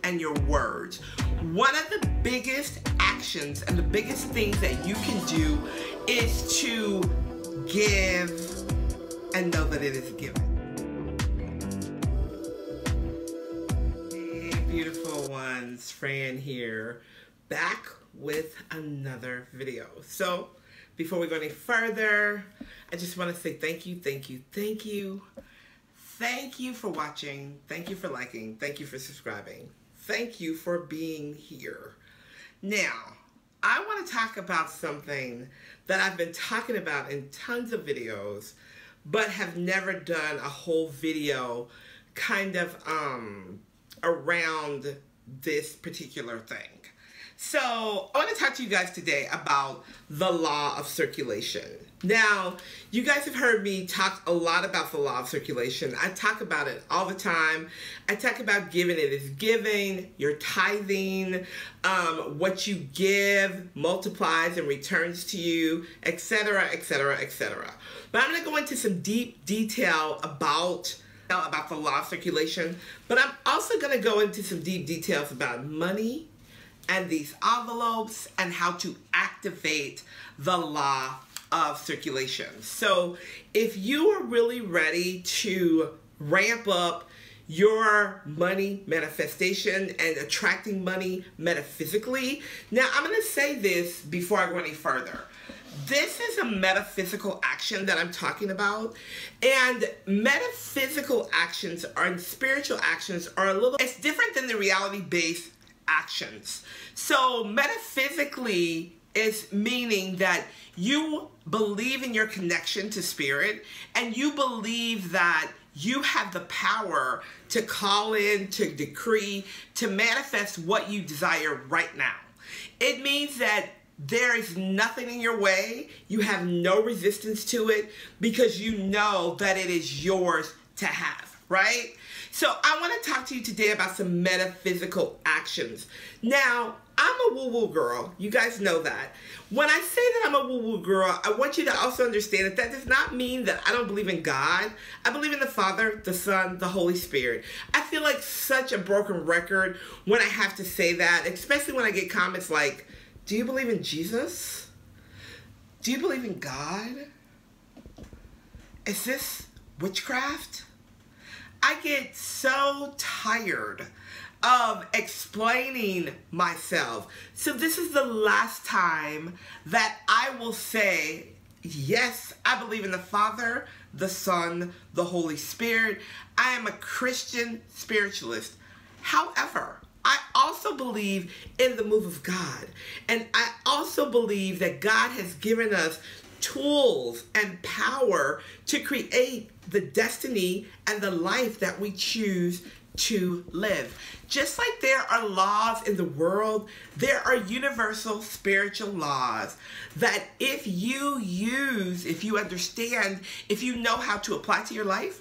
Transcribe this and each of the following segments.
and your words. One of the biggest actions and the biggest things that you can do is to give and know that it is given. Hey, beautiful ones, Fran here, back with another video. So before we go any further, I just want to say thank you. Thank you for watching. Thank you for liking. Thank you for subscribing. Thank you for being here. Now, I want to talk about something that I've been talking about in tons of videos, but have never done a whole video kind of around this particular thing. So I want to talk to you guys today about the law of circulation. Now, you guys have heard me talk a lot about the law of circulation. I talk about it all the time. I talk about giving. It is giving, your tithing, what you give multiplies and returns to you, etc., etc., etc. But I'm going to go into some deep detail about the law of circulation, but I'm also going to go into some deep details about money and these envelopes and how to activate the law of circulation. So if you are really ready to ramp up your money manifestation and attracting money metaphysically, now I'm going to say this before I go any further. This is a metaphysical action that I'm talking about, and metaphysical actions and spiritual actions are it's different than the reality-based actions. So metaphysically is meaning that you believe in your connection to spirit, and you believe that you have the power to call in, to decree, to manifest what you desire right now. It means that there is nothing in your way. You have no resistance to it because you know that it is yours to have, right? So I want to talk to you today about some metaphysical actions. Now, I'm a woo-woo girl. You guys know that. When I say that I'm a woo-woo girl, I want you to also understand that that does not mean that I don't believe in God. I believe in the Father, the Son, the Holy Spirit. I feel like such a broken record when I have to say that, especially when I get comments like, do you believe in Jesus? Do you believe in God? Is this witchcraft? I get so tired of explaining myself. So this is the last time that I will say, yes, I believe in the Father, the Son, the Holy Spirit. I am a Christian spiritualist. However, I also believe in the move of God. And I also believe that God has given us tools and power to create the destiny and the life that we choose to live. Just like there are laws in the world, there are universal spiritual laws that if you understand, if you know how to apply to your life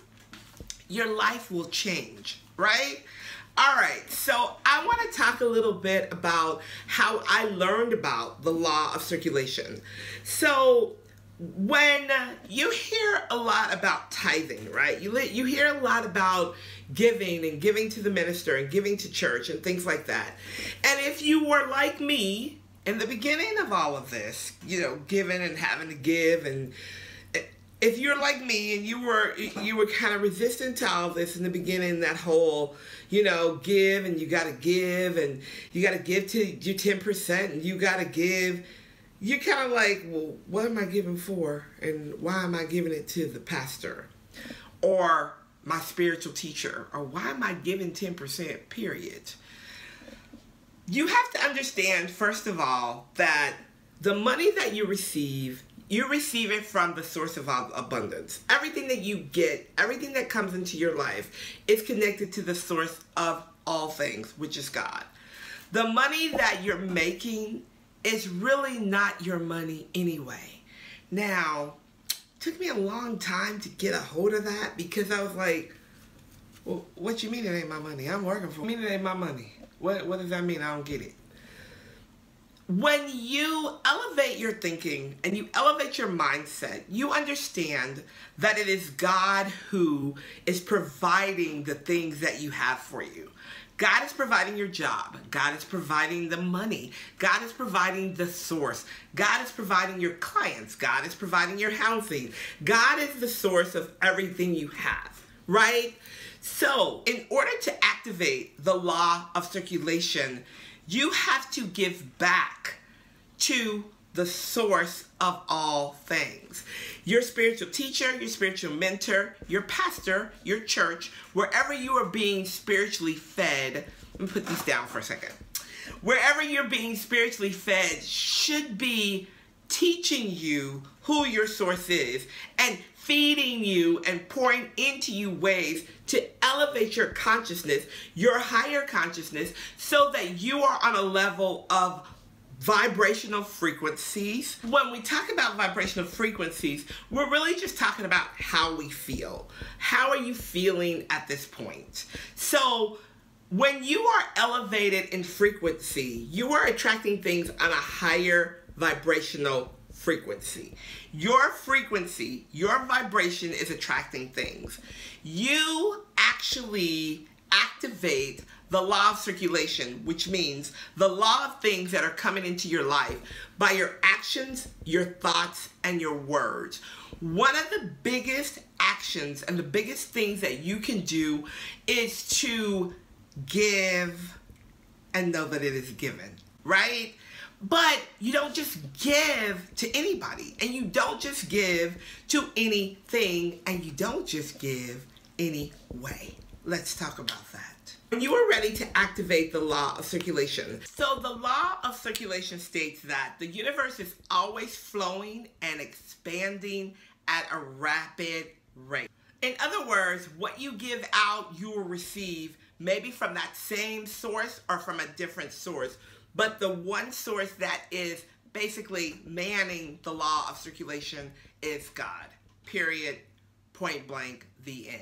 will change, right? All right, so I want to talk a little bit about how I learned about the law of circulation. So when you hear a lot about tithing, right? You hear a lot about giving and giving to the minister and giving to church and things like that. And if you were like me in the beginning of all of this, you know, giving and having to give, and if you're like me and you were kind of resistant to all of this in the beginning, that whole, you know, give and you got to give and you got to give to your 10% and you got to give. You're kind of like, well, what am I giving for? And why am I giving it to the pastor or my spiritual teacher? Or why am I giving 10%, period? You have to understand, first of all, that the money that you receive it from the source of abundance. Everything that you get, everything that comes into your life is connected to the source of all things, which is God. The money that you're making is really not your money anyway. Now, it took me a long time to get a hold of that because I was like, well, what you mean it ain't my money? I'm working for it. Mean it ain't my money. What does that mean? I don't get it. When you elevate your thinking and you elevate your mindset, you understand that it is God who is providing the things that you have for you. God is providing your job. God is providing the money. God is providing the source. God is providing your clients. God is providing your housing. God is the source of everything you have, right? So in order to activate the law of circulation, you have to give back to the source of all things. Your spiritual teacher, your spiritual mentor, your pastor, your church, wherever you are being spiritually fed. Let me put these down for a second. Wherever you're being spiritually fed should be teaching you who your source is and feeding you and pouring into you ways to elevate your consciousness, your higher consciousness, so that you are on a level of vibrational frequencies. When we talk about vibrational frequencies, we're really just talking about how we feel. How are you feeling at this point? So when you are elevated in frequency, you are attracting things on a higher vibrational frequency. Your frequency, your vibration is attracting things. You actually activate the law of circulation, which means the law of things that are coming into your life by your actions, your thoughts, and your words. One of the biggest actions and the biggest things that you can do is to give and know that it is given, right? But you don't just give to anybody, and you don't just give to anything, and you don't just give anyway. Let's talk about that. When you are ready to activate the law of circulation. So the law of circulation states that the universe is always flowing and expanding at a rapid rate. In other words, what you give out, you will receive, maybe from that same source or from a different source. But the one source that is basically manning the law of circulation is God. Period. Point blank. The end.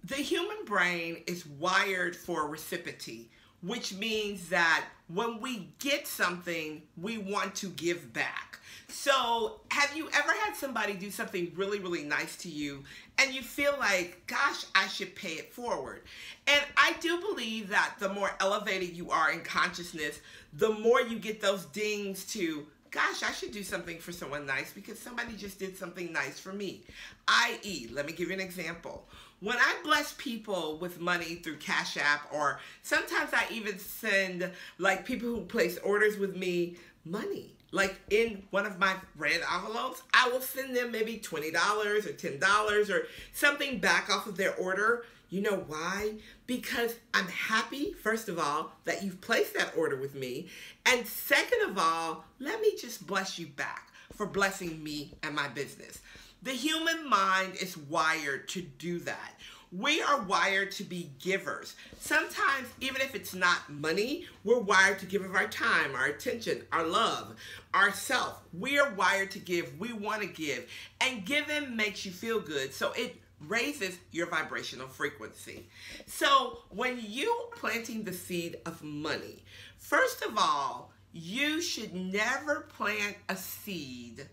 The human brain is wired for reciprocity, which means that when we get something, we want to give back. So have you ever had somebody do something really, really nice to you and you feel like, gosh, I should pay it forward? And I do believe that the more elevated you are in consciousness, the more you get those dings to, gosh, I should do something for someone nice because somebody just did something nice for me. I.e., let me give you an example. When I bless people with money through Cashapp, or sometimes I even send like people who place orders with me money. Like in one of my red envelopes, I will send them maybe $20 or $10 or something back off of their order. You know why? Because I'm happy, first of all, that you've placed that order with me. And second of all, let me just bless you back for blessing me and my business. The human mind is wired to do that. We are wired to be givers. Sometimes, even if it's not money, we're wired to give of our time, our attention, our love, ourself. We are wired to give. We want to give. And giving makes you feel good. So it raises your vibrational frequency. So when you are planting the seed of money, first of all, you should never plant a seed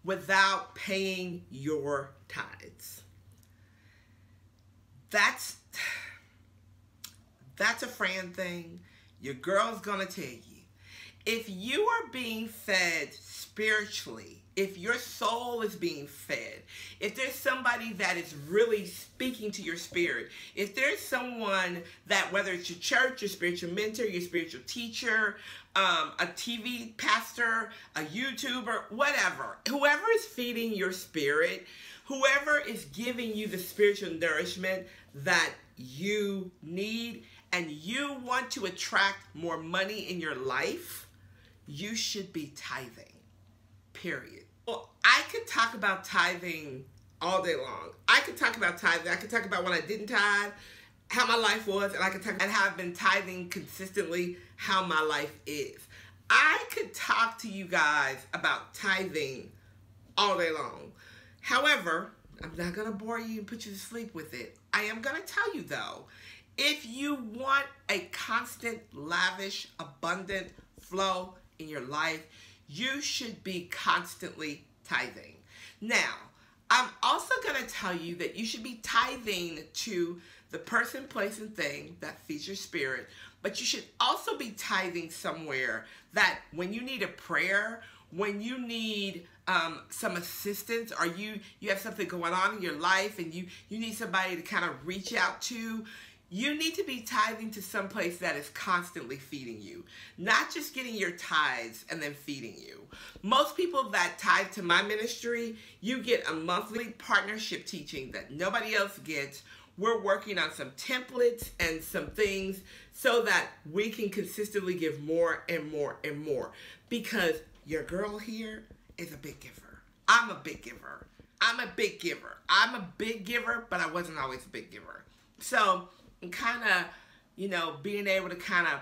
without paying your tithes. That's a Fran thing. Your girl's gonna tell you. If you are being fed spiritually, if your soul is being fed, if there's somebody that is really speaking to your spirit, if there's someone that, whether it's your church, your spiritual mentor, your spiritual teacher, a TV pastor, a YouTuber, whatever, whoever is feeding your spirit, whoever is giving you the spiritual nourishment that you need, and you want to attract more money in your life, you should be tithing. Period. Well, I could talk about tithing all day long. I could talk about tithing. I could talk about when I didn't tithe, how my life was, and I could talk about how I've been tithing consistently, how my life is. I could talk to you guys about tithing all day long. However, I'm not going to bore you and put you to sleep with it. I am going to tell you though, if you want a constant, lavish, abundant flow in your life, you should be constantly tithing. Now, I'm also going to tell you that you should be tithing to the person, place, and thing that feeds your spirit. But you should also be tithing somewhere that when you need a prayer, when you need some assistance, or you have something going on in your life and you need somebody to kind of reach out to, you need to be tithing to some place that is constantly feeding you, not just getting your tithes and then feeding you. Most people that tithe to my ministry, you get a monthly partnership teaching that nobody else gets. We're working on some templates and some things so that we can consistently give more and more and more, because your girl here is a big giver. I'm a big giver. I'm a big giver. I'm a big giver, but I wasn't always a big giver. So and kind of, you know, being able to kind of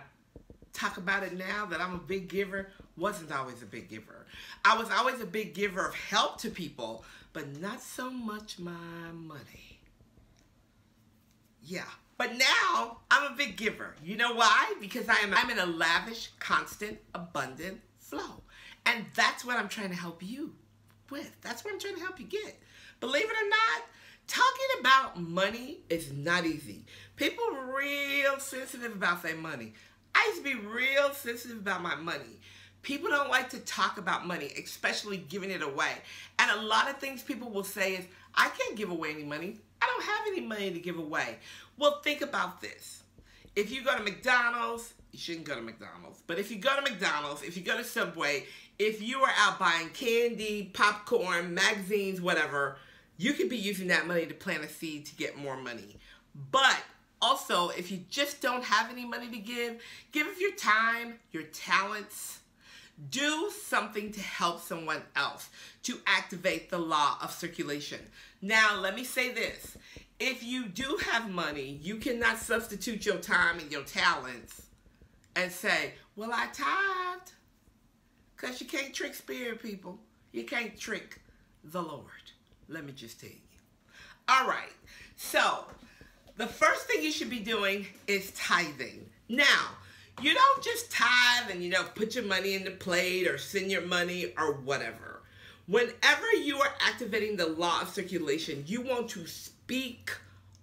talk about it now that I'm a big giver, wasn't always a big giver. I was always a big giver of help to people, but not so much my money. Yeah, but now I'm a big giver. You know why? Because I'm in a lavish, constant, abundant flow. And that's what I'm trying to help you with. That's what I'm trying to help you get. Believe it or not, talking about money is not easy. People are real sensitive about their money. I used to be real sensitive about my money. People don't like to talk about money, especially giving it away. And a lot of things people will say is, I can't give away any money. I don't have any money to give away. Well, think about this. If you go to McDonald's, you shouldn't go to McDonald's. But if you go to McDonald's, if you go to Subway, if you are out buying candy, popcorn, magazines, whatever, you could be using that money to plant a seed to get more money. But also, if you just don't have any money to give of your time, your talents. Do something to help someone else, to activate the law of circulation. Now, let me say this. If you do have money, you cannot substitute your time and your talents and say, well, I tithed. Because you can't trick spirit people. You can't trick the Lord. Let me just tell you. All right. So, the first thing you should be doing is tithing. Now, you don't just tithe and, you know, put your money in the plate or send your money or whatever. Whenever you are activating the law of circulation, you want to speak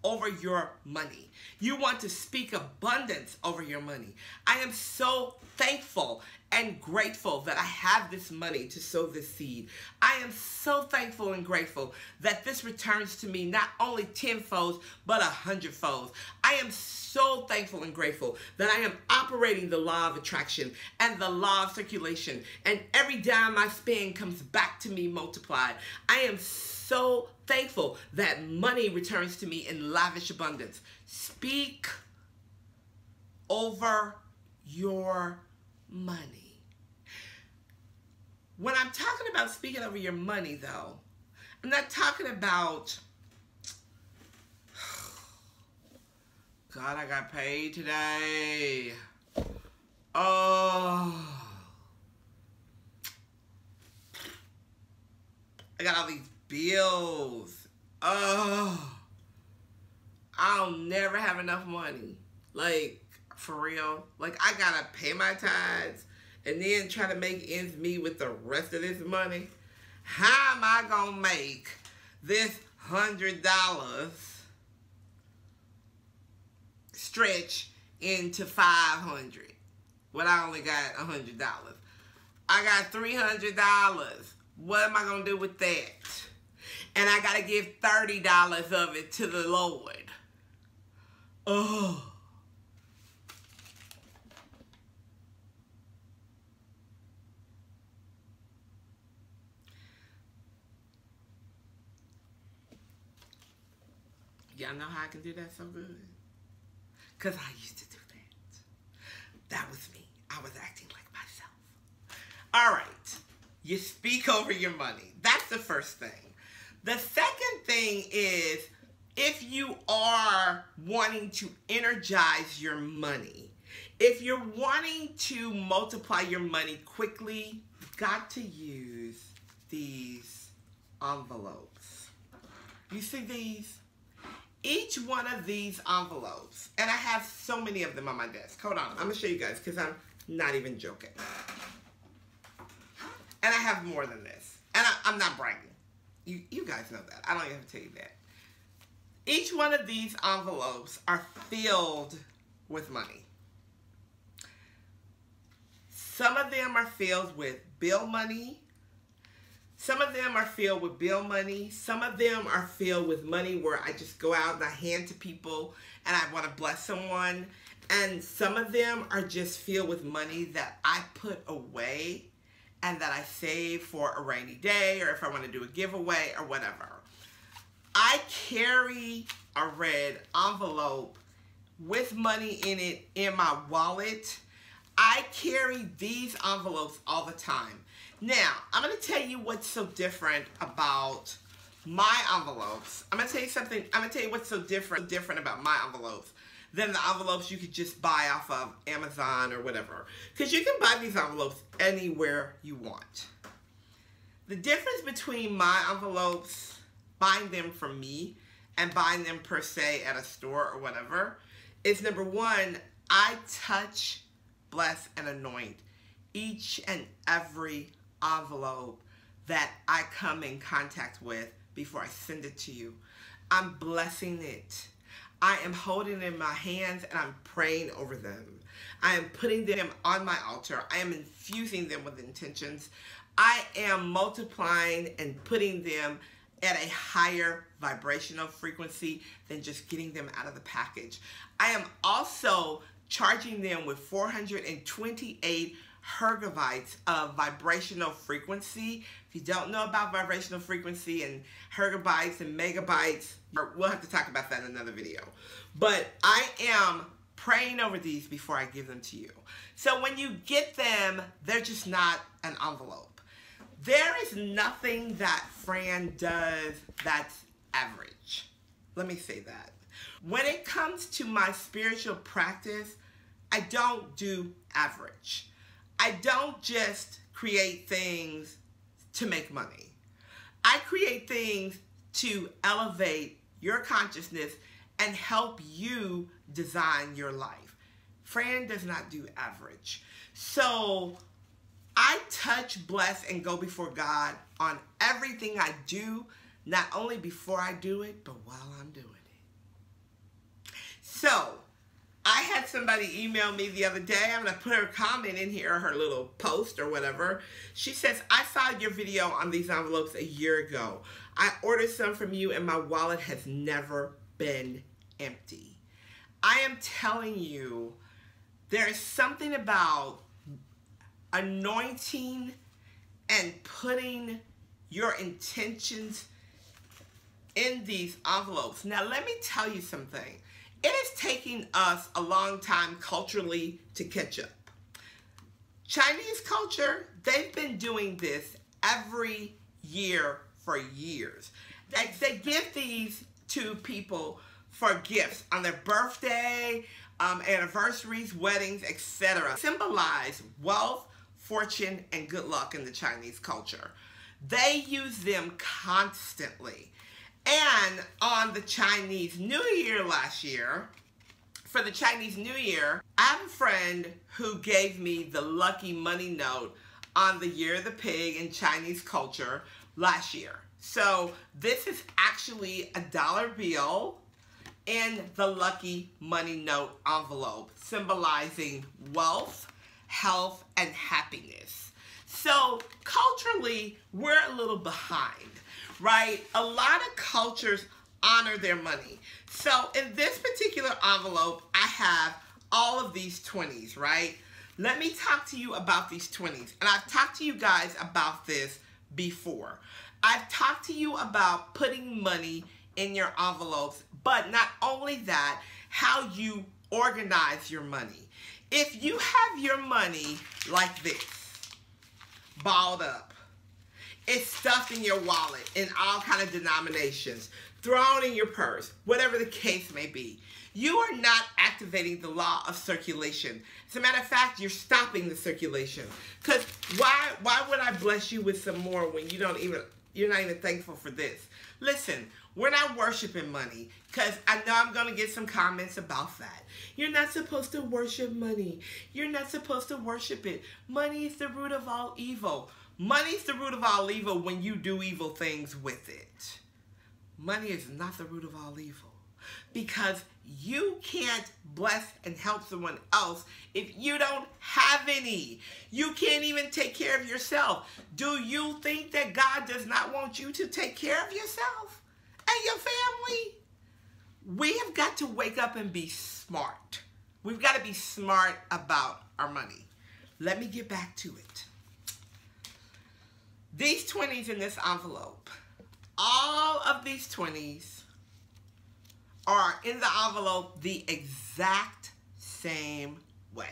over your money. You want to speak abundance over your money. I am so thankful and grateful that I have this money to sow this seed. I am so thankful and grateful that this returns to me not only 10-fold, but 100-fold. I am so thankful and grateful that I am operating the law of attraction and the law of circulation, and every dime I spend comes back to me multiplied. I am so thankful that money returns to me in lavish abundance. Speak over your money. When I'm talking about speaking over your money, though, I'm not talking about, God, I got paid today. Oh, I got all these bills. Oh, I'll never have enough money. Like, for real. Like, I gotta pay my tithes and then try to make ends meet with the rest of this money. How am I gonna make this $100 stretch into $500 when I only got $100? I got $300. What am I gonna do with that? And I gotta give $30 of it to the Lord. Oh. Y'all know how I can do that so good? Because I used to do that. That was me. I was acting like myself. All right. You speak over your money. That's the first thing. The second thing is, if you are wanting to energize your money, if you're wanting to multiply your money quickly, you've got to use these envelopes. You see these? Each one of these envelopes, and I have so many of them on my desk. Hold on, I'm going to show you guys because I'm not even joking. And I have more than this. And I'm not bragging. You guys know that. I don't even have to tell you that. Each one of these envelopes are filled with money. Some of them are filled with bill money. Some of them are filled with bill money. Some of them are filled with money where I just go out and I hand to people and I want to bless someone. And some of them are just filled with money that I put away and that I save for a rainy day, or if I want to do a giveaway or whatever. I carry a red envelope with money in it in my wallet. I carry these envelopes all the time. Now, I'm going to tell you what's so different about my envelopes. I'm going to tell you something. I'm going to tell you what's so different about my envelopes than the envelopes you could just buy off of Amazon or whatever. Because you can buy these envelopes anywhere you want. The difference between my envelopes, buying them from me, and buying them per se at a store or whatever, is number one, I touch, bless, and anoint each and every envelope that I come in contact with before I send it to you. I'm blessing it. I am holding it in my hands and I'm praying over them. I am putting them on my altar. I am infusing them with intentions. I am multiplying and putting them at a higher vibrational frequency than just getting them out of the package. I am also charging them with 428 hertz of vibrational frequency. If you don't know about vibrational frequency and hertz and megabytes, we'll have to talk about that in another video. But I am praying over these before I give them to you. So when you get them, they're just not an envelope. There is nothing that Fran does that's average. Let me say that. When it comes to my spiritual practice, I don't do average. I don't just create things to make money. I create things to elevate your consciousness and help you design your life. Fran does not do average. So I touch, bless, and go before God on everything I do, not only before I do it, but while I'm doing it. So I had somebody email me the other day. I'm going to put her comment in here, her little post or whatever. She says, I saw your video on these envelopes a year ago. I ordered some from you and my wallet has never been empty. I am telling you, there is something about anointing and putting your intentions in these envelopes. Now, let me tell you something. It is taking us a long time culturally to catch up. Chinese culture, they've been doing this every year for years. They give these to people for gifts on their birthday, anniversaries, weddings, etc. Symbolize wealth, fortune, and good luck in the Chinese culture. They use them constantly. And on the Chinese New Year last year, for the Chinese New Year, I have a friend who gave me the lucky money note on the Year of the Pig in Chinese culture last year. So this is actually a dollar bill in the lucky money note envelope, symbolizing wealth, health, and happiness. So culturally, we're a little behind, right? A lot of cultures honor their money. So in this particular envelope, I have all of these 20s, right? Let me talk to you about these 20s. And I've talked to you guys about this before. I've talked to you about putting money in your envelopes, but not only that, how you organize your money. If you have your money like this, balled up, it's stuffed in your wallet in all kind of denominations, thrown in your purse, whatever the case may be, you are not activating the law of circulation. As a matter of fact, you're stopping the circulation. Because why would I bless you with some more when you're not even thankful for this? Listen, we're not worshiping money, because I know I'm going to get some comments about that. You're not supposed to worship money. You're not supposed to worship it. Money is the root of all evil. Money's the root of all evil when you do evil things with it. Money is not the root of all evil, because you can't bless and help someone else if you don't have any. You can't even take care of yourself. Do you think that God does not want you to take care of yourself and your family? We have got to wake up and be smart. We've got to be smart about our money. Let me get back to it. These 20s in this envelope, all of these 20s are in the envelope the exact same way.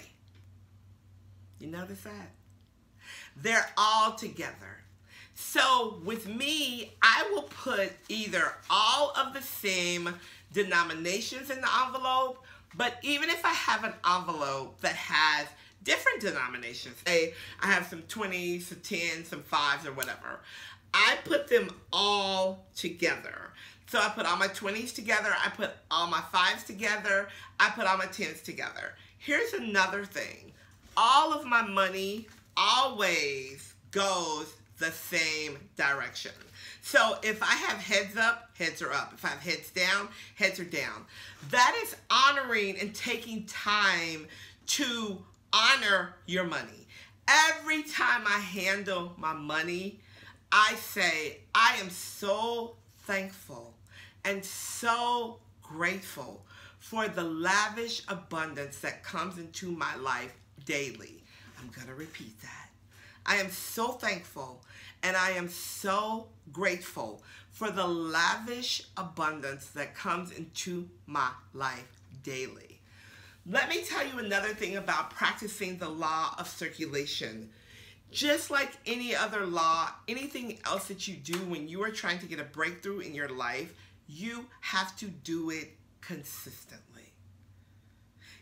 You notice that? They're all together. So with me, I will put either all of the same denominations in the envelope, but even if I have an envelope that has different denominations, say I have some 20s, some 10s, some 5s, or whatever, I put them all together. So I put all my 20s together, I put all my 5s together, I put all my 10s together. Here's another thing. All of my money always goes the same direction. So if I have heads up, heads are up. If I have heads down, heads are down. That is honoring and taking time to honor your money. Every time I handle my money, I say, I am so thankful and so grateful for the lavish abundance that comes into my life daily. I'm going to repeat that. I am so thankful and I am so grateful for the lavish abundance that comes into my life daily. Let me tell you another thing about practicing the law of circulation. Just like any other law, anything else that you do when you are trying to get a breakthrough in your life, you have to do it consistently.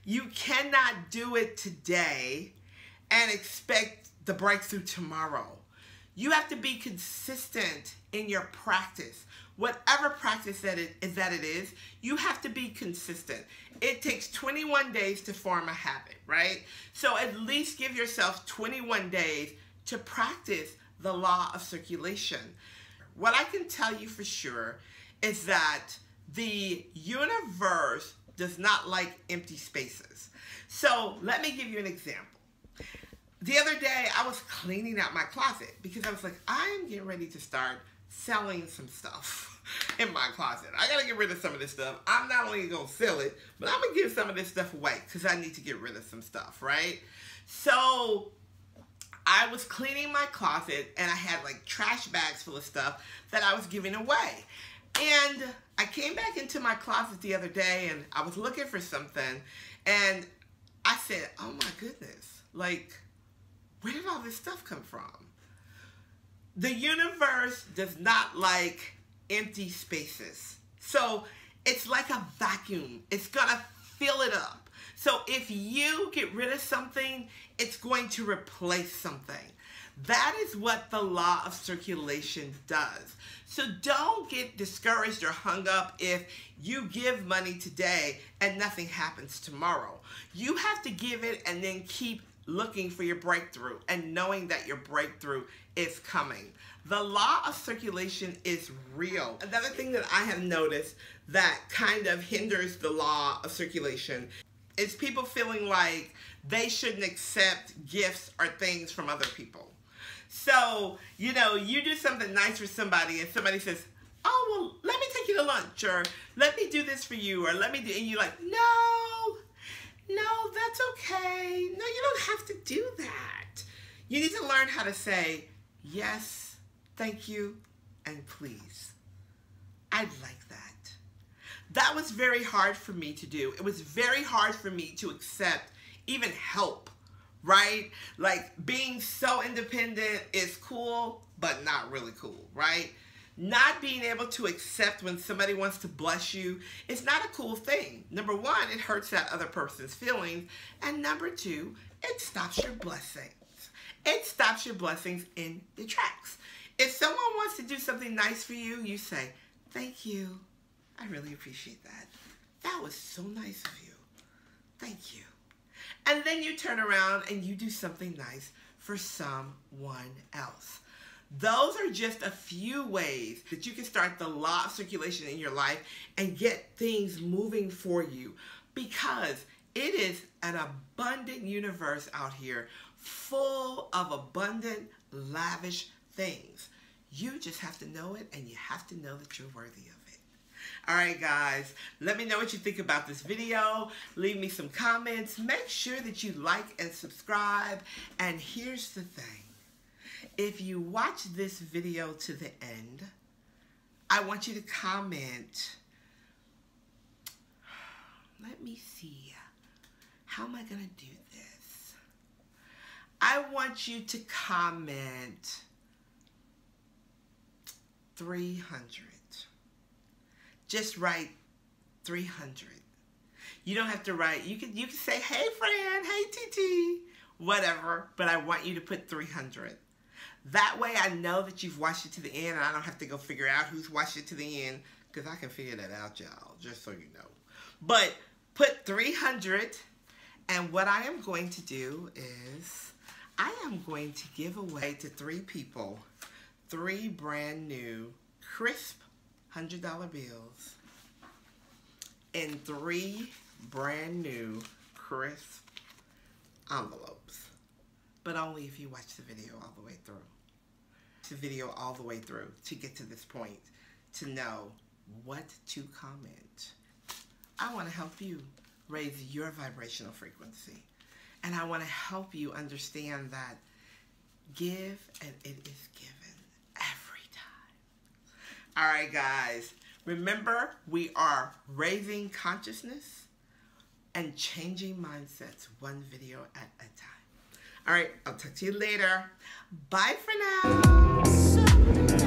You cannot do it today and expect the breakthrough tomorrow. You have to be consistent in your practice. Whatever practice that it is, you have to be consistent. It takes 21 days to form a habit, right? So at least give yourself 21 days to practice the law of circulation. What I can tell you for sure is that the universe does not like empty spaces. So let me give you an example. The other day, I was cleaning out my closet because I was like, I'm getting ready to start selling some stuff in my closet. I gotta get rid of some of this stuff. I'm not only gonna sell it, but I'm gonna give some of this stuff away because I need to get rid of some stuff, right? So I was cleaning my closet and I had like trash bags full of stuff that I was giving away. And I came back into my closet the other day and I was looking for something and I said, oh my goodness, like, where did all this stuff come from? The universe does not like empty spaces. So it's like a vacuum. It's gonna fill it up. So if you get rid of something, it's going to replace something. That is what the law of circulation does. So don't get discouraged or hung up if you give money today and nothing happens tomorrow. You have to give it and then keep looking for your breakthrough and knowing that your breakthrough is coming. The law of circulation is real. Another thing that I have noticed that kind of hinders the law of circulation is people feeling like they shouldn't accept gifts or things from other people. So, you know, you do something nice for somebody and somebody says, oh, well, let me take you to lunch, or let me do this for you, or let me do, and you're like, no, that's okay. No, you don't have to do that. You need to learn how to say, yes, thank you, and please. I'd like that. That was very hard for me to do. It was very hard for me to accept even help, right? Like, being so independent is cool, but not really cool, right? Not being able to accept when somebody wants to bless you is not a cool thing. Number one, it hurts that other person's feelings. And number two, it stops your blessings. It stops your blessings in the tracks. If someone wants to do something nice for you, you say, thank you. I really appreciate that. That was so nice of you. Thank you. And then you turn around and you do something nice for someone else. Those are just a few ways that you can start the law of circulation in your life and get things moving for you, because it is an abundant universe out here full of abundant, lavish things. You just have to know it, and you have to know that you're worthy of it. All right, guys, let me know what you think about this video. Leave me some comments. Make sure that you like and subscribe. And here's the thing. If you watch this video to the end, I want you to comment. Let me see. How am I going to do this? I want you to comment 300. Just write 300. You don't have to write. You can say, hey, Fran, hey, TT, whatever. But I want you to put 300. That way I know that you've watched it to the end, and I don't have to go figure out who's watched it to the end, because I can figure that out, y'all, just so you know. But put 300, and what I am going to do is I am going to give away to 3 people 3 brand new, crisp $100 bills in 3 brand new, crisp envelopes. But only if you watch the video all the way through. The video all the way through to get to this point, to know what to comment. I want to help you raise your vibrational frequency. And I want to help you understand that give and it is given every time. All right, guys. Remember, we are raising consciousness and changing mindsets one video at a time. All right, I'll talk to you later. Bye for now.